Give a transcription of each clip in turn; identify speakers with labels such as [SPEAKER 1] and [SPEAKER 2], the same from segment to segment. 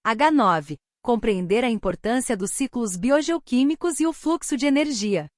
[SPEAKER 1] H9. Compreender a importância dos ciclos biogeoquímicos e o fluxo de energia.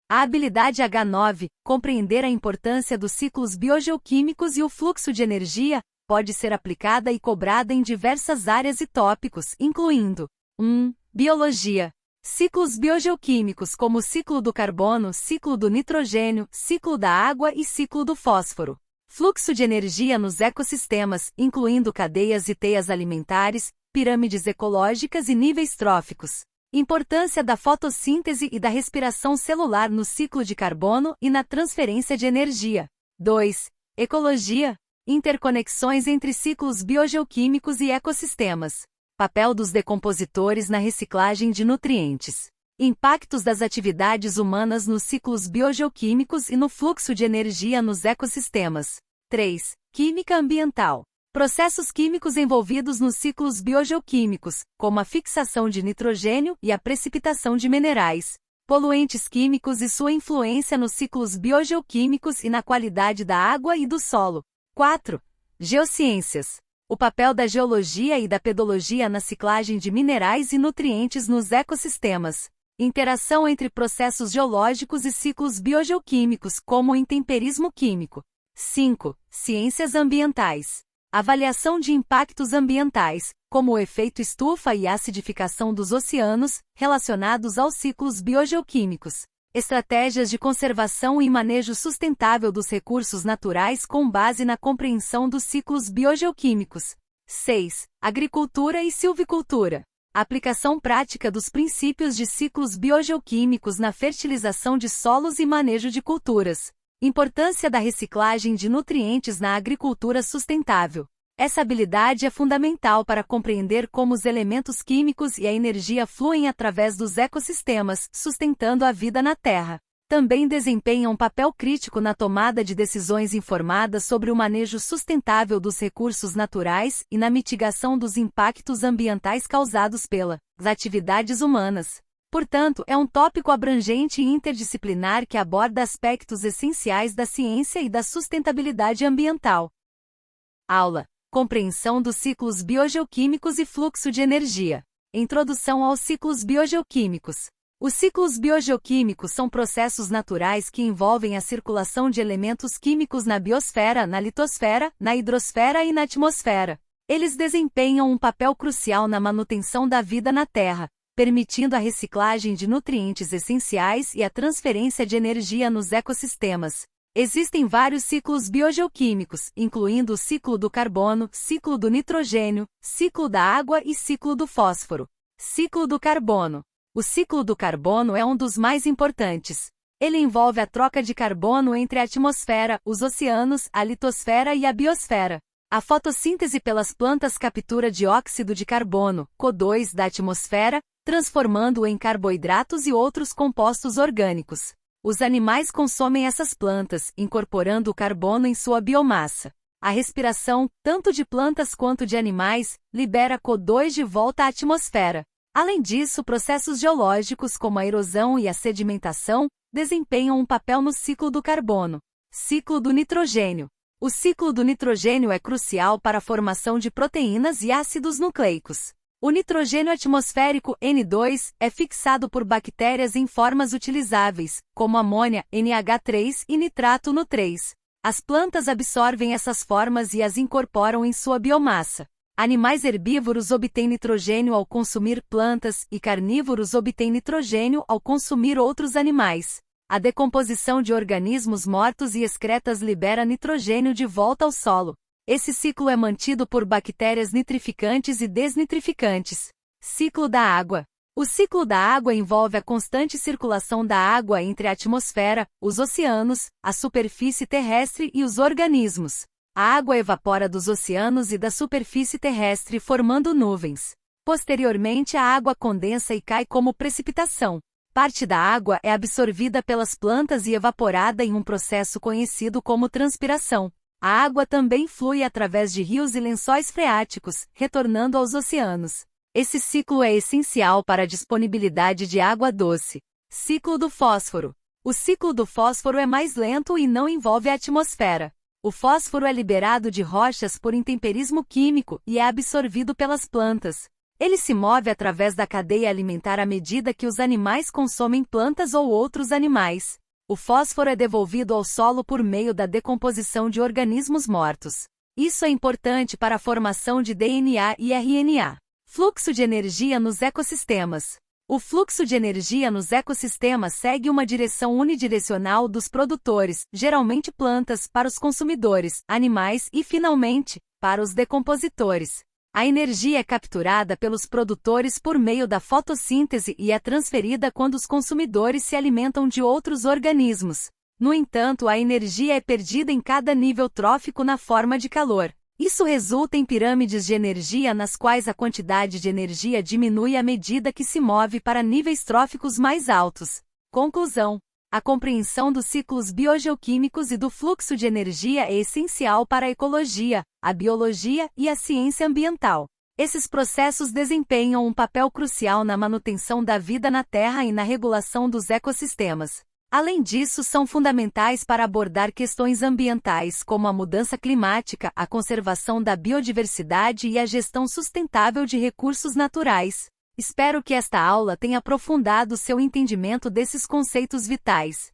[SPEAKER 1] A habilidade H9, compreender a importância dos ciclos biogeoquímicos e o fluxo de energia, pode ser aplicada e cobrada em diversas áreas e tópicos, incluindo 1. Biologia. Ciclos biogeoquímicos como o ciclo do carbono, ciclo do nitrogênio, ciclo da água e ciclo do fósforo. Fluxo de energia nos ecossistemas, incluindo cadeias e teias alimentares, pirâmides ecológicas e níveis tróficos. Importância da fotossíntese e da respiração celular no ciclo de carbono e na transferência de energia. 2. Ecologia. Interconexões entre ciclos biogeoquímicos e ecossistemas. Papel dos decompositores na reciclagem de nutrientes. Impactos das atividades humanas nos ciclos biogeoquímicos e no fluxo de energia nos ecossistemas. 3. Química ambiental. Processos químicos envolvidos nos ciclos biogeoquímicos, como a fixação de nitrogênio e a precipitação de minerais. Poluentes químicos e sua influência nos ciclos biogeoquímicos e na qualidade da água e do solo. 4. Geociências. O papel da geologia e da pedologia na ciclagem de minerais e nutrientes nos ecossistemas. Interação entre processos geológicos e ciclos biogeoquímicos, como o intemperismo químico. 5. Ciências ambientais. Avaliação de impactos ambientais, como o efeito estufa e a acidificação dos oceanos, relacionados aos ciclos biogeoquímicos. Estratégias de conservação e manejo sustentável dos recursos naturais com base na compreensão dos ciclos biogeoquímicos. 6. Agricultura e silvicultura. Aplicação prática dos princípios de ciclos biogeoquímicos na fertilização de solos e manejo de culturas. Importância da reciclagem de nutrientes na agricultura sustentável. Essa habilidade é fundamental para compreender como os elementos químicos e a energia fluem através dos ecossistemas, sustentando a vida na Terra. Também desempenha um papel crítico na tomada de decisões informadas sobre o manejo sustentável dos recursos naturais e na mitigação dos impactos ambientais causados pelas atividades humanas. Portanto, é um tópico abrangente e interdisciplinar que aborda aspectos essenciais da ciência e da sustentabilidade ambiental. Aula: Compreensão dos ciclos biogeoquímicos e fluxo de energia. Introdução aos ciclos biogeoquímicos. Os ciclos biogeoquímicos são processos naturais que envolvem a circulação de elementos químicos na biosfera, na litosfera, na hidrosfera e na atmosfera. Eles desempenham um papel crucial na manutenção da vida na Terra, permitindo a reciclagem de nutrientes essenciais e a transferência de energia nos ecossistemas. Existem vários ciclos biogeoquímicos, incluindo o ciclo do carbono, ciclo do nitrogênio, ciclo da água e ciclo do fósforo. Ciclo do carbono. O ciclo do carbono é um dos mais importantes. Ele envolve a troca de carbono entre a atmosfera, os oceanos, a litosfera e a biosfera. A fotossíntese pelas plantas captura dióxido de carbono, CO2, da atmosfera, transformando-o em carboidratos e outros compostos orgânicos. Os animais consomem essas plantas, incorporando o carbono em sua biomassa. A respiração, tanto de plantas quanto de animais, libera CO2 de volta à atmosfera. Além disso, processos geológicos como a erosão e a sedimentação desempenham um papel no ciclo do carbono. Ciclo do nitrogênio. O ciclo do nitrogênio é crucial para a formação de proteínas e ácidos nucleicos. O nitrogênio atmosférico N2 é fixado por bactérias em formas utilizáveis, como amônia, NH3 e nitrato NO3. As plantas absorvem essas formas e as incorporam em sua biomassa. Animais herbívoros obtêm nitrogênio ao consumir plantas e carnívoros obtêm nitrogênio ao consumir outros animais. A decomposição de organismos mortos e excretas libera nitrogênio de volta ao solo. Esse ciclo é mantido por bactérias nitrificantes e desnitrificantes. Ciclo da água. O ciclo da água envolve a constante circulação da água entre a atmosfera, os oceanos, a superfície terrestre e os organismos. A água evapora dos oceanos e da superfície terrestre formando nuvens. Posteriormente, a água condensa e cai como precipitação. Parte da água é absorvida pelas plantas e evaporada em um processo conhecido como transpiração. A água também flui através de rios e lençóis freáticos, retornando aos oceanos. Esse ciclo é essencial para a disponibilidade de água doce. Ciclo do fósforo. O ciclo do fósforo é mais lento e não envolve a atmosfera. O fósforo é liberado de rochas por intemperismo químico e é absorvido pelas plantas. Ele se move através da cadeia alimentar à medida que os animais consomem plantas ou outros animais. O fósforo é devolvido ao solo por meio da decomposição de organismos mortos. Isso é importante para a formação de DNA e RNA. Fluxo de energia nos ecossistemas. O fluxo de energia nos ecossistemas segue uma direção unidirecional dos produtores, geralmente plantas, para os consumidores, animais e, finalmente, para os decompositores. A energia é capturada pelos produtores por meio da fotossíntese e é transferida quando os consumidores se alimentam de outros organismos. No entanto, a energia é perdida em cada nível trófico na forma de calor. Isso resulta em pirâmides de energia nas quais a quantidade de energia diminui à medida que se move para níveis tróficos mais altos. Conclusão: a compreensão dos ciclos biogeoquímicos e do fluxo de energia é essencial para a ecologia, a biologia e a ciência ambiental. Esses processos desempenham um papel crucial na manutenção da vida na Terra e na regulação dos ecossistemas. Além disso, são fundamentais para abordar questões ambientais como a mudança climática, a conservação da biodiversidade e a gestão sustentável de recursos naturais. Espero que esta aula tenha aprofundado seu entendimento desses conceitos vitais.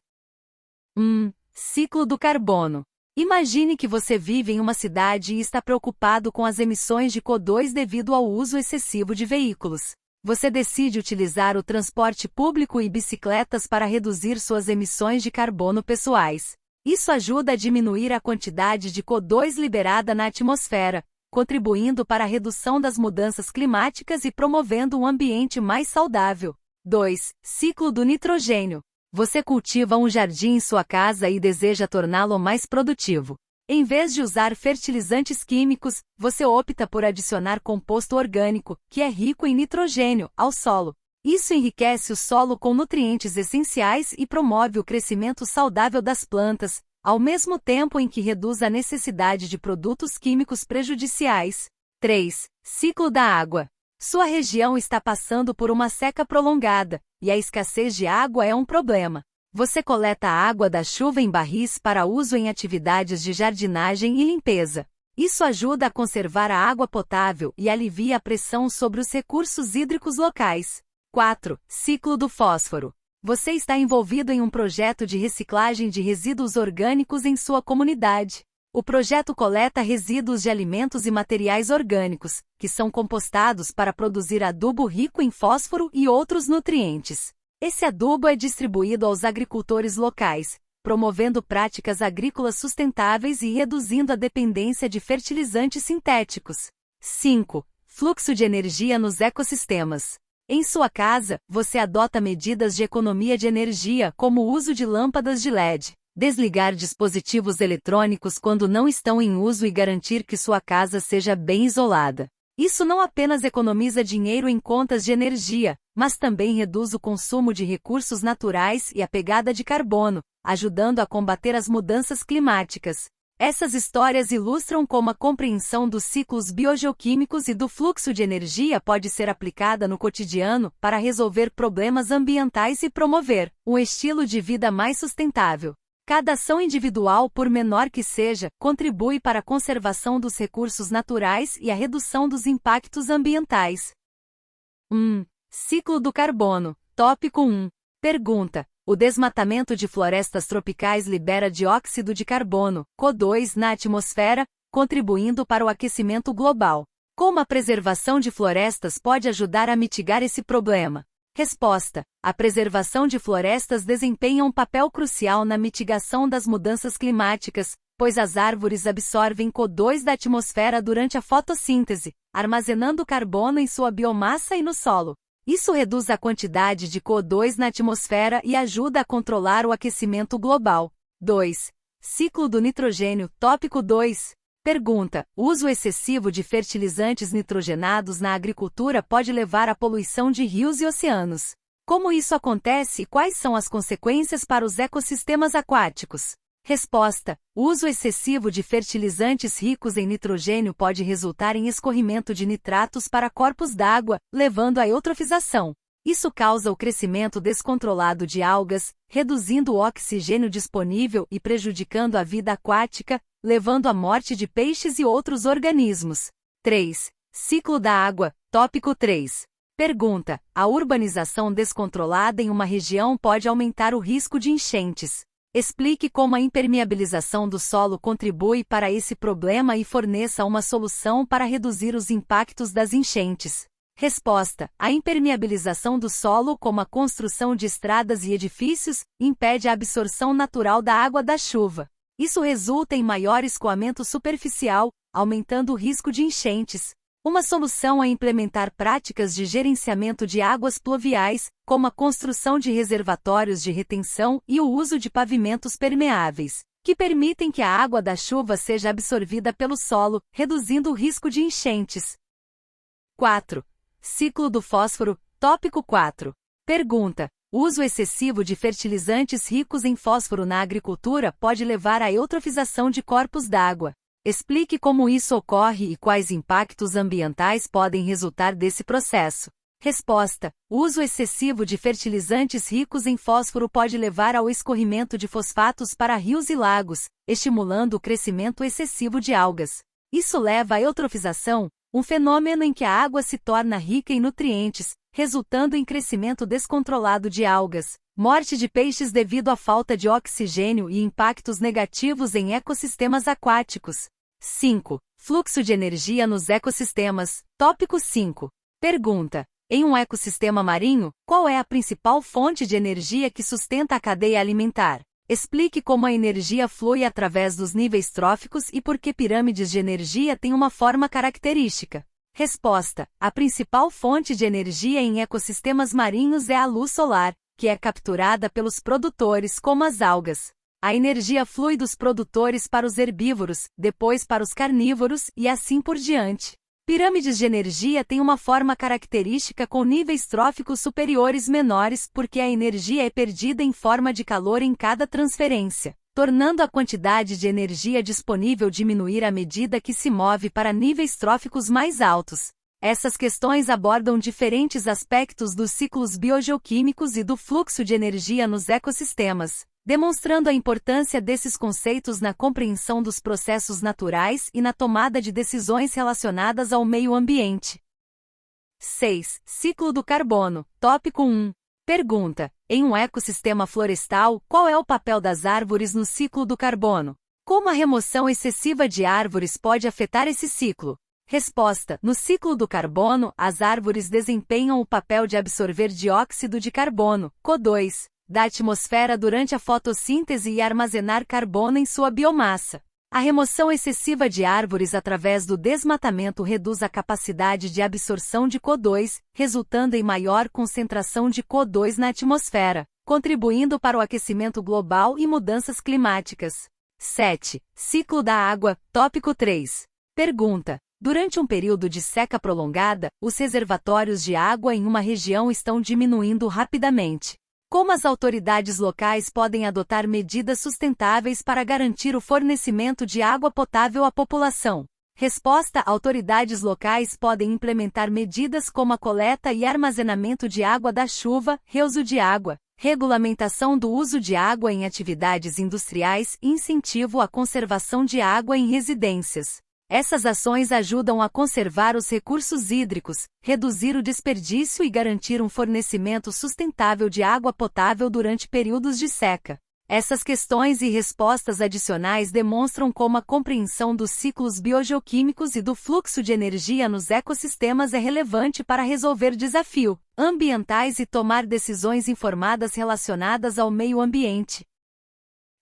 [SPEAKER 1] Ciclo do carbono. Imagine que você vive em uma cidade e está preocupado com as emissões de CO2 devido ao uso excessivo de veículos. Você decide utilizar o transporte público e bicicletas para reduzir suas emissões de carbono pessoais. Isso ajuda a diminuir a quantidade de CO2 liberada na atmosfera, contribuindo para a redução das mudanças climáticas e promovendo um ambiente mais saudável. 2. Ciclo do nitrogênio. Você cultiva um jardim em sua casa e deseja torná-lo mais produtivo. Em vez de usar fertilizantes químicos, você opta por adicionar composto orgânico, que é rico em nitrogênio, ao solo. Isso enriquece o solo com nutrientes essenciais e promove o crescimento saudável das plantas, ao mesmo tempo em que reduz a necessidade de produtos químicos prejudiciais. 3. Ciclo da água. Sua região está passando por uma seca prolongada, e a escassez de água é um problema. Você coleta a água da chuva em barris para uso em atividades de jardinagem e limpeza. Isso ajuda a conservar a água potável e alivia a pressão sobre os recursos hídricos locais. 4. Ciclo do fósforo. Você está envolvido em um projeto de reciclagem de resíduos orgânicos em sua comunidade. O projeto coleta resíduos de alimentos e materiais orgânicos, que são compostados para produzir adubo rico em fósforo e outros nutrientes. Esse adubo é distribuído aos agricultores locais, promovendo práticas agrícolas sustentáveis e reduzindo a dependência de fertilizantes sintéticos. 5. Fluxo de energia nos ecossistemas. Em sua casa, você adota medidas de economia de energia, como o uso de lâmpadas de LED, desligar dispositivos eletrônicos quando não estão em uso e garantir que sua casa seja bem isolada. Isso não apenas economiza dinheiro em contas de energia, mas também reduz o consumo de recursos naturais e a pegada de carbono, ajudando a combater as mudanças climáticas. Essas histórias ilustram como a compreensão dos ciclos biogeoquímicos e do fluxo de energia pode ser aplicada no cotidiano para resolver problemas ambientais e promover um estilo de vida mais sustentável. Cada ação individual, por menor que seja, contribui para a conservação dos recursos naturais e a redução dos impactos ambientais. Ciclo do carbono. Tópico 1. Pergunta: o desmatamento de florestas tropicais libera dióxido de carbono, CO2, na atmosfera, contribuindo para o aquecimento global. Como a preservação de florestas pode ajudar a mitigar esse problema? Resposta: a preservação de florestas desempenha um papel crucial na mitigação das mudanças climáticas, pois as árvores absorvem CO2 da atmosfera durante a fotossíntese, armazenando carbono em sua biomassa e no solo. Isso reduz a quantidade de CO2 na atmosfera e ajuda a controlar o aquecimento global. 2. Ciclo do nitrogênio. Tópico 2. Pergunta: o uso excessivo de fertilizantes nitrogenados na agricultura pode levar à poluição de rios e oceanos. Como isso acontece e quais são as consequências para os ecossistemas aquáticos? Resposta: o uso excessivo de fertilizantes ricos em nitrogênio pode resultar em escorrimento de nitratos para corpos d'água, levando à eutrofização. Isso causa o crescimento descontrolado de algas, reduzindo o oxigênio disponível e prejudicando a vida aquática, levando à morte de peixes e outros organismos. 3. Ciclo da água, tópico 3. Pergunta: a urbanização descontrolada em uma região pode aumentar o risco de enchentes. Explique como a impermeabilização do solo contribui para esse problema e forneça uma solução para reduzir os impactos das enchentes. Resposta: a impermeabilização do solo, como a construção de estradas e edifícios, impede a absorção natural da água da chuva. Isso resulta em maior escoamento superficial, aumentando o risco de enchentes. Uma solução é implementar práticas de gerenciamento de águas pluviais, como a construção de reservatórios de retenção e o uso de pavimentos permeáveis, que permitem que a água da chuva seja absorvida pelo solo, reduzindo o risco de enchentes. 4. Ciclo do fósforo, tópico 4. Pergunta: o uso excessivo de fertilizantes ricos em fósforo na agricultura pode levar à eutrofização de corpos d'água. Explique como isso ocorre e quais impactos ambientais podem resultar desse processo. Resposta: o uso excessivo de fertilizantes ricos em fósforo pode levar ao escorrimento de fosfatos para rios e lagos, estimulando o crescimento excessivo de algas. Isso leva à eutrofização, um fenômeno em que a água se torna rica em nutrientes, resultando em crescimento descontrolado de algas, morte de peixes devido à falta de oxigênio e impactos negativos em ecossistemas aquáticos. 5. Fluxo de energia nos ecossistemas, tópico 5. Pergunta: em um ecossistema marinho, qual é a principal fonte de energia que sustenta a cadeia alimentar? Explique como a energia flui através dos níveis tróficos e por que pirâmides de energia têm uma forma característica. Resposta: a principal fonte de energia em ecossistemas marinhos é a luz solar, que é capturada pelos produtores como as algas. A energia flui dos produtores para os herbívoros, depois para os carnívoros e assim por diante. Pirâmides de energia têm uma forma característica com níveis tróficos superiores menores porque a energia é perdida em forma de calor em cada transferência, tornando a quantidade de energia disponível diminuir à medida que se move para níveis tróficos mais altos. Essas questões abordam diferentes aspectos dos ciclos biogeoquímicos e do fluxo de energia nos ecossistemas, demonstrando a importância desses conceitos na compreensão dos processos naturais e na tomada de decisões relacionadas ao meio ambiente. 6. Ciclo do carbono, tópico 1. Pergunta: em um ecossistema florestal, qual é o papel das árvores no ciclo do carbono? Como a remoção excessiva de árvores pode afetar esse ciclo? Resposta: no ciclo do carbono, as árvores desempenham o papel de absorver dióxido de carbono, CO2, da atmosfera durante a fotossíntese e armazenar carbono em sua biomassa. A remoção excessiva de árvores através do desmatamento reduz a capacidade de absorção de CO2, resultando em maior concentração de CO2 na atmosfera, contribuindo para o aquecimento global e mudanças climáticas. 7. Ciclo da água, tópico 3. Pergunta: durante um período de seca prolongada, os reservatórios de água em uma região estão diminuindo rapidamente. Como as autoridades locais podem adotar medidas sustentáveis para garantir o fornecimento de água potável à população? Resposta: autoridades locais podem implementar medidas como a coleta e armazenamento de água da chuva, reuso de água, regulamentação do uso de água em atividades industriais e incentivo à conservação de água em residências. Essas ações ajudam a conservar os recursos hídricos, reduzir o desperdício e garantir um fornecimento sustentável de água potável durante períodos de seca. Essas questões e respostas adicionais demonstram como a compreensão dos ciclos biogeoquímicos e do fluxo de energia nos ecossistemas é relevante para resolver desafios ambientais e tomar decisões informadas relacionadas ao meio ambiente.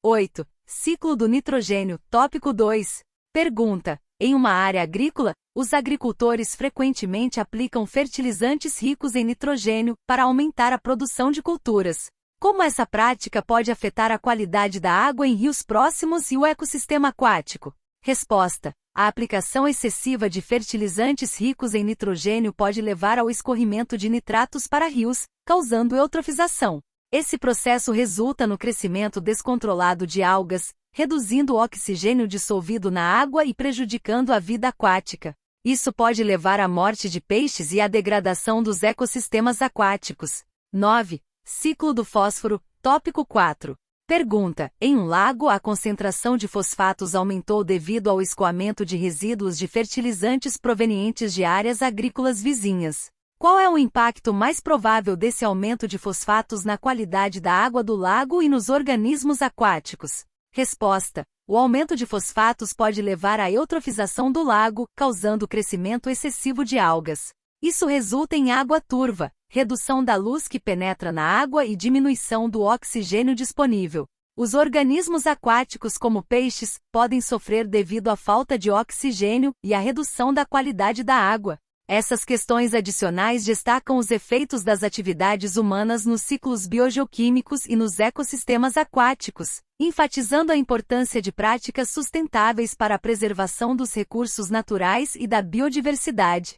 [SPEAKER 1] 8. Ciclo do nitrogênio, tópico 2. Pergunta: em uma área agrícola, os agricultores frequentemente aplicam fertilizantes ricos em nitrogênio para aumentar a produção de culturas. Como essa prática pode afetar a qualidade da água em rios próximos e o ecossistema aquático? Resposta: a aplicação excessiva de fertilizantes ricos em nitrogênio pode levar ao escorrimento de nitratos para rios, causando eutrofização. Esse processo resulta no crescimento descontrolado de algas, reduzindo o oxigênio dissolvido na água e prejudicando a vida aquática. Isso pode levar à morte de peixes e à degradação dos ecossistemas aquáticos. 9. Ciclo do fósforo, tópico 4. Pergunta: em um lago, a concentração de fosfatos aumentou devido ao escoamento de resíduos de fertilizantes provenientes de áreas agrícolas vizinhas. Qual é o impacto mais provável desse aumento de fosfatos na qualidade da água do lago e nos organismos aquáticos? Resposta: o aumento de fosfatos pode levar à eutrofização do lago, causando o crescimento excessivo de algas. Isso resulta em água turva, redução da luz que penetra na água e diminuição do oxigênio disponível. Os organismos aquáticos, como peixes, podem sofrer devido à falta de oxigênio e à redução da qualidade da água. Essas questões adicionais destacam os efeitos das atividades humanas nos ciclos biogeoquímicos e nos ecossistemas aquáticos, enfatizando a importância de práticas sustentáveis para a preservação dos recursos naturais e da biodiversidade.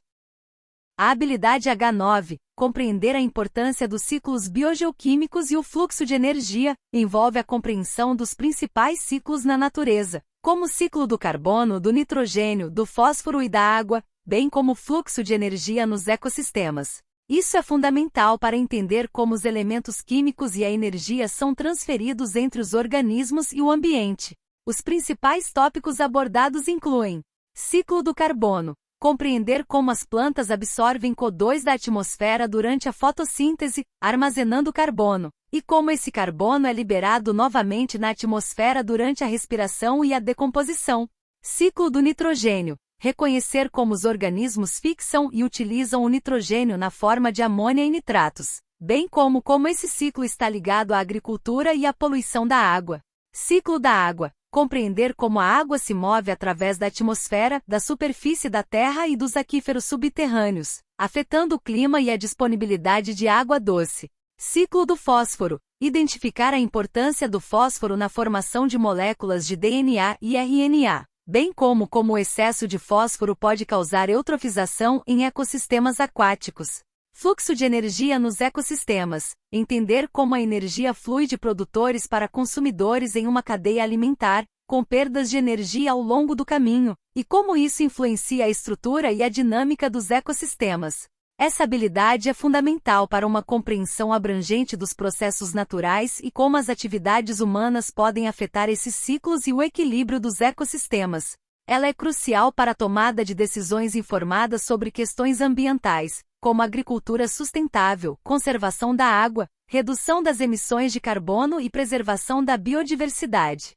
[SPEAKER 1] A habilidade H9, compreender a importância dos ciclos biogeoquímicos e o fluxo de energia, envolve a compreensão dos principais ciclos na natureza, como o ciclo do carbono, do nitrogênio, do fósforo e da água, bem como o fluxo de energia nos ecossistemas. Isso é fundamental para entender como os elementos químicos e a energia são transferidos entre os organismos e o ambiente. Os principais tópicos abordados incluem: ciclo do carbono, compreender como as plantas absorvem CO2 da atmosfera durante a fotossíntese, armazenando carbono, e como esse carbono é liberado novamente na atmosfera durante a respiração e a decomposição. Ciclo do nitrogênio, reconhecer como os organismos fixam e utilizam o nitrogênio na forma de amônia e nitratos, bem como esse ciclo está ligado à agricultura e à poluição da água. Ciclo da água, compreender como a água se move através da atmosfera, da superfície da Terra e dos aquíferos subterrâneos, afetando o clima e a disponibilidade de água doce. Ciclo do fósforo, identificar a importância do fósforo na formação de moléculas de DNA e RNA, bem como o excesso de fósforo pode causar eutrofização em ecossistemas aquáticos. Fluxo de energia nos ecossistemas, entender como a energia flui de produtores para consumidores em uma cadeia alimentar, com perdas de energia ao longo do caminho, e como isso influencia a estrutura e a dinâmica dos ecossistemas. Essa habilidade é fundamental para uma compreensão abrangente dos processos naturais e como as atividades humanas podem afetar esses ciclos e o equilíbrio dos ecossistemas. Ela é crucial para a tomada de decisões informadas sobre questões ambientais, como agricultura sustentável, conservação da água, redução das emissões de carbono e preservação da biodiversidade.